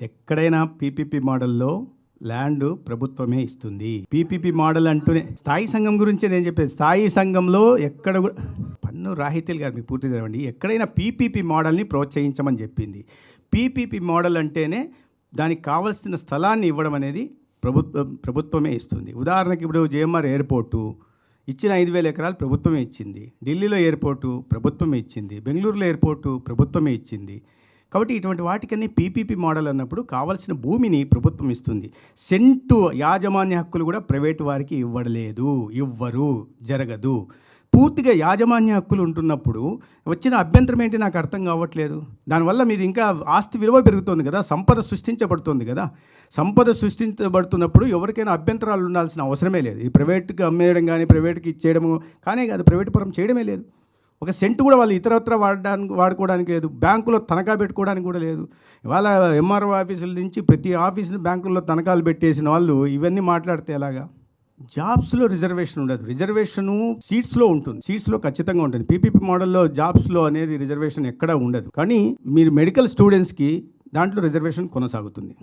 ఎక్కడైనా పీపీపీ మోడల్లో ల్యాండ్ ప్రభుత్వమే ఇస్తుంది. పీపీపీ మోడల్ అంటూనే స్థాయి సంఘం గురించి నేను చెప్పేది. స్థాయి సంఘంలో ఎక్కడ పన్ను రాహితీలు గారు మీకు పూర్తి చదవండి. ఎక్కడైనా పీపీపీ మోడల్ని ప్రోత్సహించమని చెప్పింది. పీపీపీ మోడల్ అంటేనే దానికి కావాల్సిన స్థలాన్ని ఇవ్వడం అనేది ప్రభుత్వమే ఇస్తుంది. ఉదాహరణకి ఇప్పుడు జేఎంఆర్ ఎయిర్పోర్టు ఇచ్చిన 5,000 ఎకరాలు ప్రభుత్వమే ఇచ్చింది. ఢిల్లీలో ఎయిర్పోర్టు ప్రభుత్వమే ఇచ్చింది. బెంగళూరులో ఎయిర్పోర్టు ప్రభుత్వమే ఇచ్చింది. కాబట్టి ఇటువంటి వాటికన్నీ పీపీపీ మోడల్ అన్నప్పుడు కావాల్సిన భూమిని ప్రభుత్వం ఇస్తుంది. సెంటు యాజమాన్య హక్కులు కూడా ప్రైవేటు వారికి ఇవ్వరు, జరగదు. పూర్తిగా యాజమాన్య హక్కులు ఉంటున్నప్పుడు వచ్చిన అభ్యంతరం ఏంటి నాకు అర్థం కావట్లేదు. దానివల్ల మీది ఇంకా ఆస్తి విలువ పెరుగుతుంది కదా, సంపద సృష్టించబడుతుంది కదా. సంపద సృష్టించబడుతున్నప్పుడు ఎవరికైనా అభ్యంతరాలు ఉండాల్సిన అవసరమే లేదు. ఈ ప్రైవేట్కి అమ్మేయడం కానీ ప్రైవేట్కి ఇచ్చేయడము కానీ కాదు, ప్రైవేట్ పరం చేయడమే లేదు. ఒక సెంటు కూడా వాళ్ళు ఇతరత్ర వాడుకోవడానికి లేదు. బ్యాంకులో తనఖా పెట్టుకోవడానికి కూడా లేదు. ఇవాళ ఎంఆర్ఓ ఆఫీసుల నుంచి ప్రతి ఆఫీసుని బ్యాంకుల్లో తనఖాలు పెట్టేసిన వాళ్ళు ఇవన్నీ మాట్లాడితే ఎలాగా? జాబ్స్లో రిజర్వేషన్ ఉండదు. రిజర్వేషను సీట్స్లో ఉంటుంది. సీట్స్లో ఖచ్చితంగా ఉంటుంది. పీపీపీ మోడల్లో జాబ్స్లో అనేది రిజర్వేషన్ ఎక్కడా ఉండదు. కానీ మీరు మెడికల్ స్టూడెంట్స్కి దాంట్లో రిజర్వేషన్ కొనసాగుతుంది.